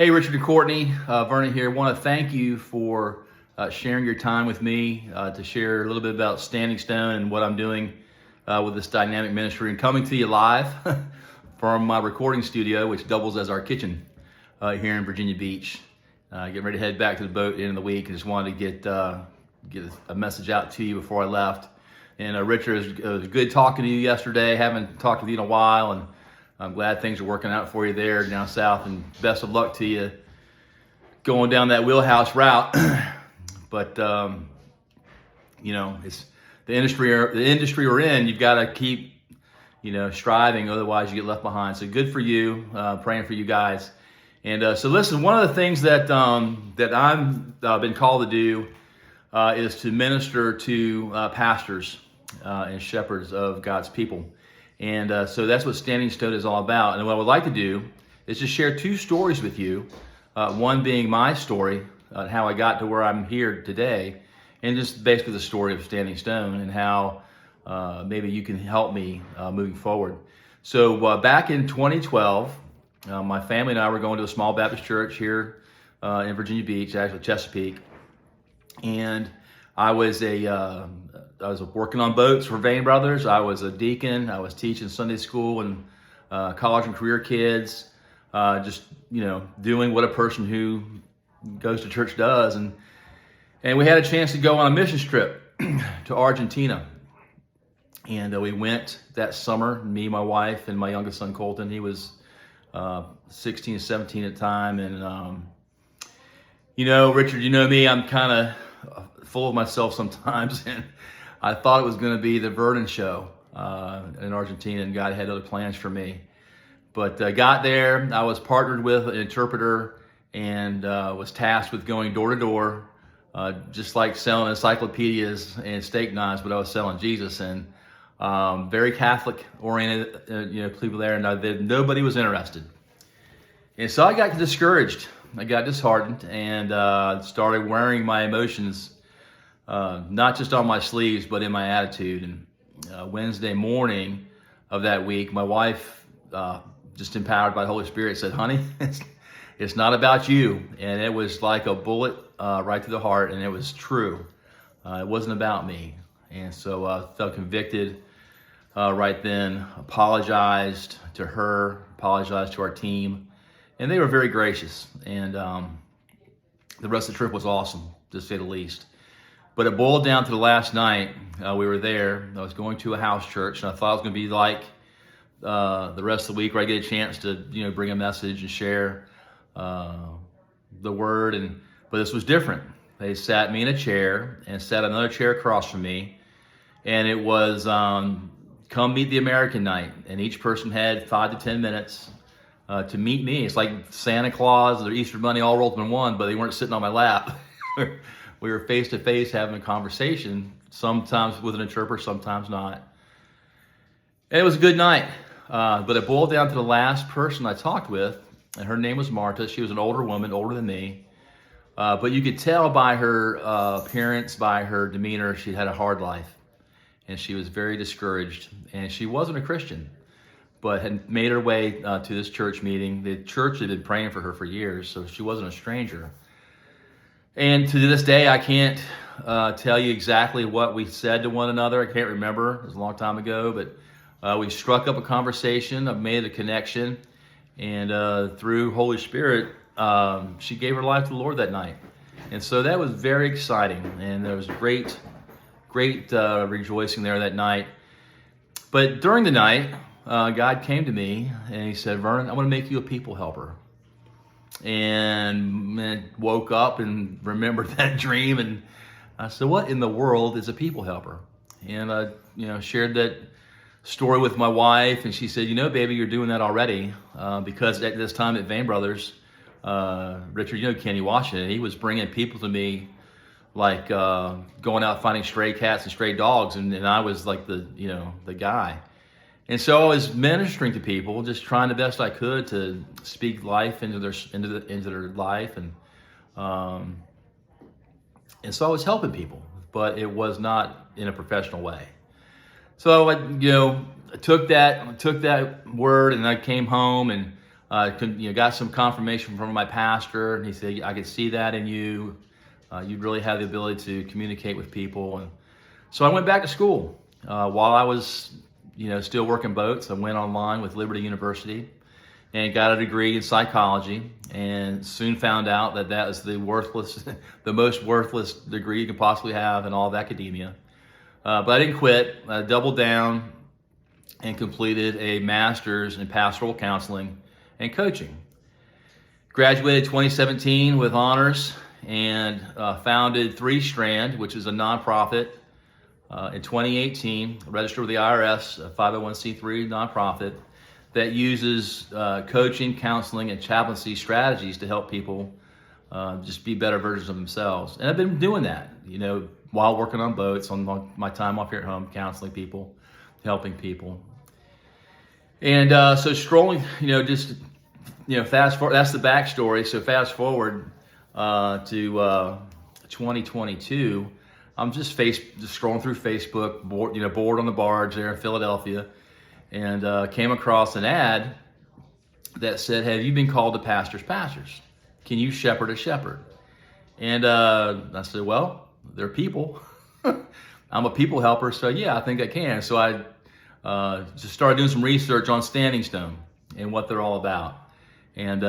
Hey, Richard and Courtney, Vernon here. I want to thank you for sharing your time with me to share a little bit about Standing Stone and what I'm doing with this dynamic ministry and coming to you live from my recording studio, which doubles as our kitchen here in Virginia Beach. Getting ready to head back to the boat at the end of the week. I just wanted to get a message out to you before I left. And Richard, it was good talking to you yesterday. Haven't talked with you in a while, and I'm glad things are working out for you there down south, and best of luck to you going down that wheelhouse route. But it's the industry we're in. You've got to keep striving, otherwise you get left behind. So good for you. Praying for you guys. And so listen, one of the things that I've been called to do is to minister to pastors and shepherds of God's people. And so that's what Standing Stone is all about. And what I would like to do is just share two stories with you. One being my story, how I got to where I'm here today, and just basically the story of Standing Stone and how maybe you can help me moving forward. So back in 2012, my family and I were going to a small Baptist church here in Virginia Beach, actually Chesapeake. And I was working on boats for Vane Brothers. I was a deacon. I was teaching Sunday school and college and career kids. Just doing what a person who goes to church does. And we had a chance to go on a mission trip to Argentina. And we went that summer. Me, my wife, and my youngest son Colton. He was 16, 17 at the time. And Richard, you know me. I'm kind of full of myself sometimes, and I thought it was going to be the Vernon show in Argentina, and God had other plans for me. But got there, I was partnered with an interpreter and was tasked with going door to door, just like selling encyclopedias and steak knives, but I was selling Jesus. And very Catholic oriented, people there, and nobody was interested. And so I got discouraged. I got disheartened and started wearing my emotions not just on my sleeves, but in my attitude. And Wednesday morning of that week, my wife, just empowered by the Holy Spirit, said, "Honey, it's not about you." And it was like a bullet right to the heart, and it was true. It wasn't about me. And so I felt convicted right then, apologized to her, apologized to our team, and they were very gracious. And the rest of the trip was awesome, to say the least. But it boiled down to the last night we were there. I was going to a house church, and I thought it was going to be like the rest of the week where I get a chance to bring a message and share the word. But this was different. They sat me in a chair and sat another chair across from me, and it was come meet the American night. And each person had 5 to 10 minutes to meet me. It's like Santa Claus or Easter Bunny all rolled in one, but they weren't sitting on my lap. We were face to face having a conversation, sometimes with an interpreter, sometimes not. And it was a good night, but it boiled down to the last person I talked with, and her name was Martha. She was an older woman, older than me, but you could tell by her appearance, by her demeanor, she had a hard life, and she was very discouraged, and she wasn't a Christian, but had made her way to this church meeting. The church had been praying for her for years, so she wasn't a stranger. And to this day, I can't tell you exactly what we said to one another. I can't remember. It was a long time ago, but we struck up a conversation. I made a connection, and through Holy Spirit, she gave her life to the Lord that night. And so that was very exciting, and there was great rejoicing there that night. But during the night, God came to me, and he said, "Vernon, I want to make you a people helper." And woke up and remembered that dream, and I said, "What in the world is a people helper?" And I, shared that story with my wife, and she said, "Baby, you're doing that already." Because at this time at Vane Brothers, Richard, Kenny Washington, he was bringing people to me like going out finding stray cats and stray dogs, and I was like the guy. And so I was ministering to people, just trying the best I could to speak life into their life, and so I was helping people, but it was not in a professional way. So I took that word, and I came home and got some confirmation from my pastor, and he said, I could see that in you. You really have the ability to communicate with people. And so I went back to school. While I was, still working boats, I went online with Liberty University and got a degree in psychology, and soon found out that that was the most worthless degree you could possibly have in all of academia. But I didn't quit. I doubled down and completed a master's in pastoral counseling and coaching. Graduated 2017 with honors, and founded 3 Strand, which is a nonprofit. In 2018, registered with the IRS, a 501c3 nonprofit that uses coaching, counseling, and chaplaincy strategies to help people just be better versions of themselves. And I've been doing that, while working on boats, on my time off here at home, counseling people, helping people. And so strolling, fast forward, that's the backstory. So fast forward to 2022, I'm just scrolling through Facebook, bored on the barge there in Philadelphia, and came across an ad that said, "Have you been called to pastors? Can you shepherd a shepherd?" And I said, "Well, they're people. I'm a people helper, so yeah, I think I can." So I just started doing some research on Standing Stone and what they're all about. And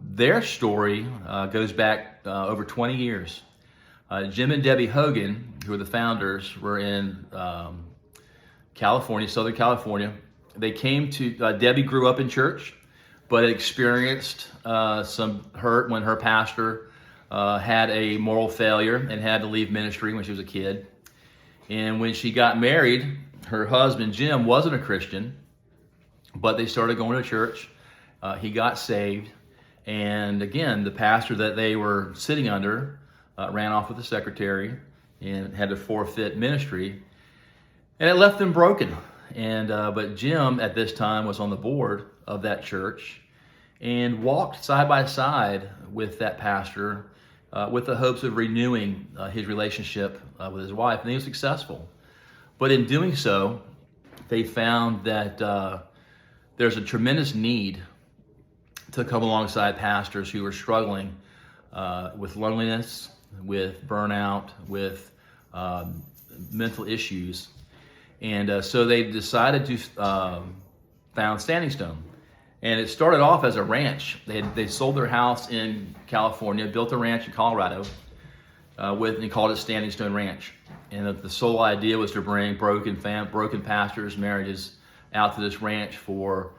their story goes back over 20 years. Jim and Debbie Hogan, who are the founders, were in California, Southern California. They came to, Debbie grew up in church, but experienced some hurt when her pastor had a moral failure and had to leave ministry when she was a kid. And when she got married, her husband, Jim, wasn't a Christian, but they started going to church. He got saved. And again, the pastor that they were sitting under ran off with the secretary and had to forfeit ministry. And it left them broken. And but Jim at this time was on the board of that church and walked side by side with that pastor with the hopes of renewing his relationship with his wife. And he was successful. But in doing so, they found that there's a tremendous need to come alongside pastors who are struggling with loneliness, with burnout, with mental issues. And so they decided to found Standing Stone. And it started off as a ranch. They sold their house in California, built a ranch in Colorado, and called it Standing Stone Ranch. And the sole idea was to bring broken pastors, marriages out to this ranch for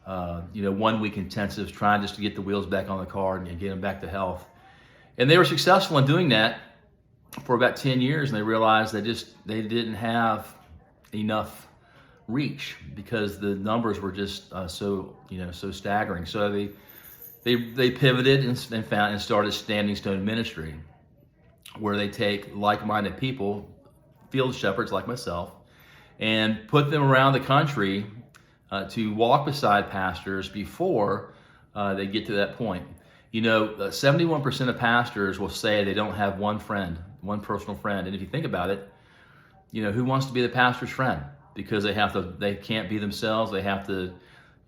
1 week intensives, trying just to get the wheels back on the car and get them back to health. And they were successful in doing that for about 10 years, and they realized they didn't have enough reach because the numbers were just so staggering. So they pivoted and started Standing Stone Ministry, where they take like-minded people, field shepherds like myself, and put them around the country to walk beside pastors before they get to that point. 71% of pastors will say they don't have one personal friend. And if you think about it, who wants to be the pastor's friend? Because they can't be themselves. They have to,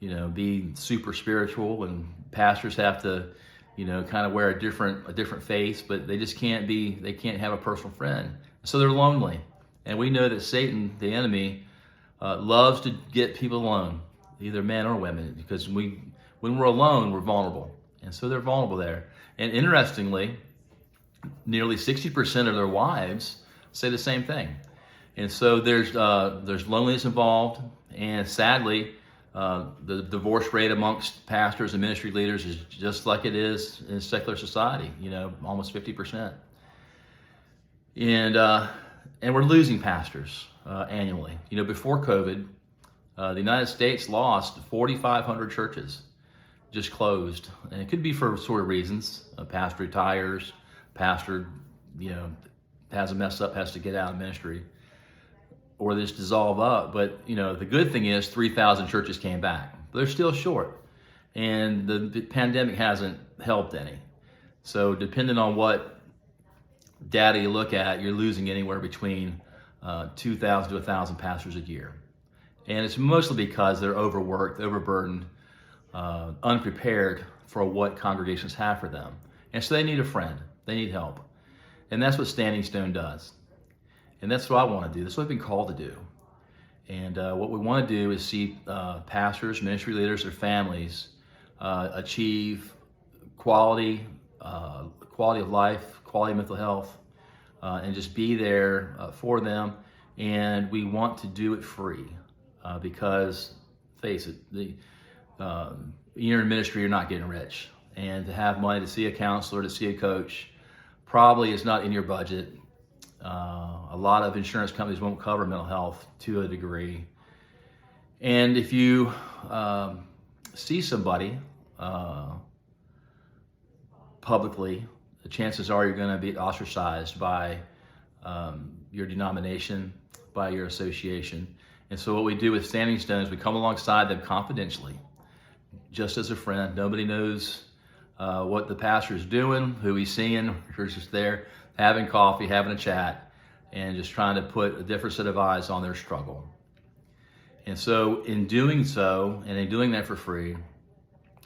be super spiritual, and pastors have to, kind of wear a different face, but they can't have a personal friend. So they're lonely. And we know that Satan, the enemy, loves to get people alone, either men or women, because when we're alone, we're vulnerable. And so they're vulnerable there. And interestingly, nearly 60% of their wives say the same thing. And so there's loneliness involved, and sadly, the divorce rate amongst pastors and ministry leaders is just like it is in secular society. Almost 50%. And we're losing pastors annually. Before COVID, the United States lost 4,500 churches, just closed, and it could be for sort of reasons. A pastor retires, pastor, has a mess up, has to get out of ministry, or they just dissolve up. But the good thing is 3,000 churches came back. But they're still short, and the pandemic hasn't helped any. So depending on what data you look at, you're losing anywhere between 2,000 to 1,000 pastors a year. And it's mostly because they're overworked, overburdened, unprepared for what congregations have for them. And so they need a friend. They need help. And that's what Standing Stone does. And that's what I want to do. That's what I've been called to do. And what we want to do is see pastors, ministry leaders, their families achieve quality of life, quality mental health, and just be there for them. And we want to do it free because, face it, you're in ministry, you're not getting rich. And to have money to see a counselor, to see a coach, probably is not in your budget. A lot of insurance companies won't cover mental health to a degree. And if you see somebody publicly, the chances are you're going to be ostracized by your denomination, by your association. And so what we do with Standing Stone is we come alongside them confidentially, just as a friend. Nobody knows what the pastor is doing, who he's seeing. We're just there having coffee, having a chat, and just trying to put a different set of eyes on their struggle. And so in doing so, and in doing that for free,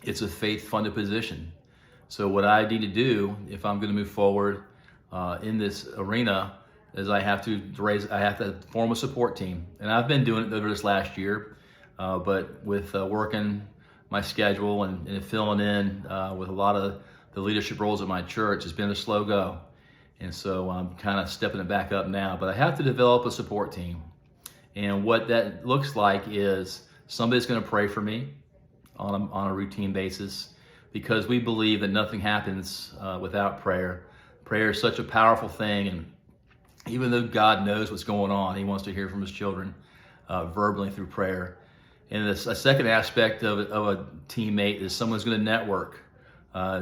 it's a faith-funded position. So what I need to do if I'm going to move forward in this arena is I have to form a support team. And I've been doing it over this last year, but with working my schedule and filling in with a lot of the leadership roles at my church, it's been a slow go. And so I'm kind of stepping it back up now, but I have to develop a support team. And what that looks like is somebody's going to pray for me on a routine basis, because we believe that nothing happens without prayer. Prayer is such a powerful thing, and even though God knows what's going on, He wants to hear from His children verbally through prayer. And a second aspect of a teammate is someone's going to network.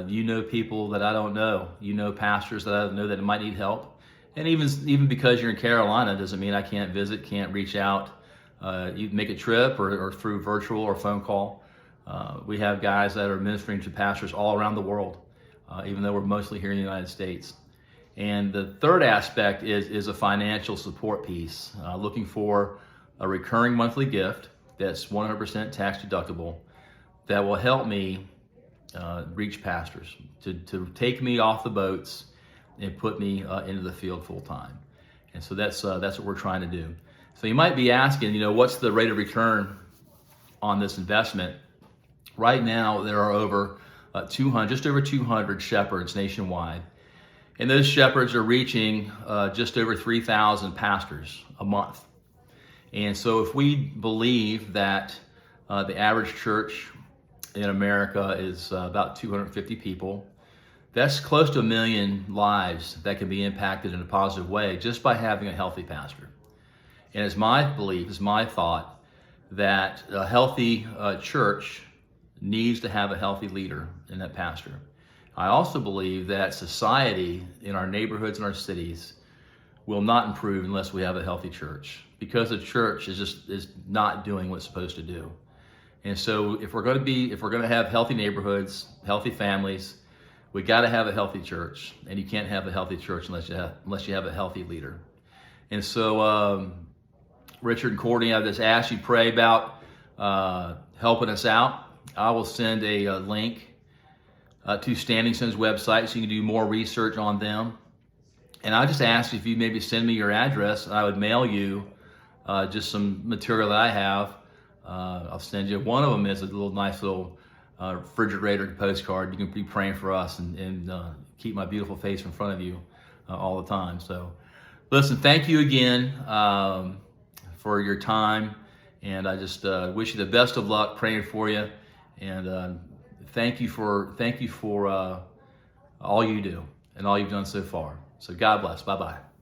You know people that I don't know. You know pastors that I don't know that might need help. And even because you're in Carolina doesn't mean I can't visit, can't reach out. You make a trip or through virtual or phone call. We have guys that are ministering to pastors all around the world, even though we're mostly here in the United States. And the third aspect is a financial support piece, looking for a recurring monthly gift that's 100% tax deductible that will help me reach pastors, to take me off the boats and put me into the field full time. And so that's what we're trying to do. So you might be asking, what's the rate of return on this investment? Right now, there are over just over 200 shepherds nationwide. And those shepherds are reaching just over 3,000 pastors a month. And so if we believe that the average church in America is about 250 people, that's close to 1 million lives that can be impacted in a positive way just by having a healthy pastor. And it's my belief, it's my thought, that a healthy church needs to have a healthy leader in that pastor. I also believe that society in our neighborhoods and our cities will not improve unless we have a healthy church, because the church is not doing what it's supposed to do. And so if we're going to have healthy neighborhoods, healthy families, we got to have a healthy church, and you can't have a healthy church unless you have a healthy leader. And so Richard and Courtney, I just asked you to pray about helping us out. I will send a link to Standing Stone's website so you can do more research on them. And I just asked if you maybe send me your address, and I would mail you just some material that I have. I'll send you. One of them is a nice little refrigerator postcard. You can be praying for us and keep my beautiful face in front of you all the time. So listen, thank you again for your time. And I just wish you the best of luck, praying for you. And thank you for all you do and all you've done so far. So God bless. Bye-bye.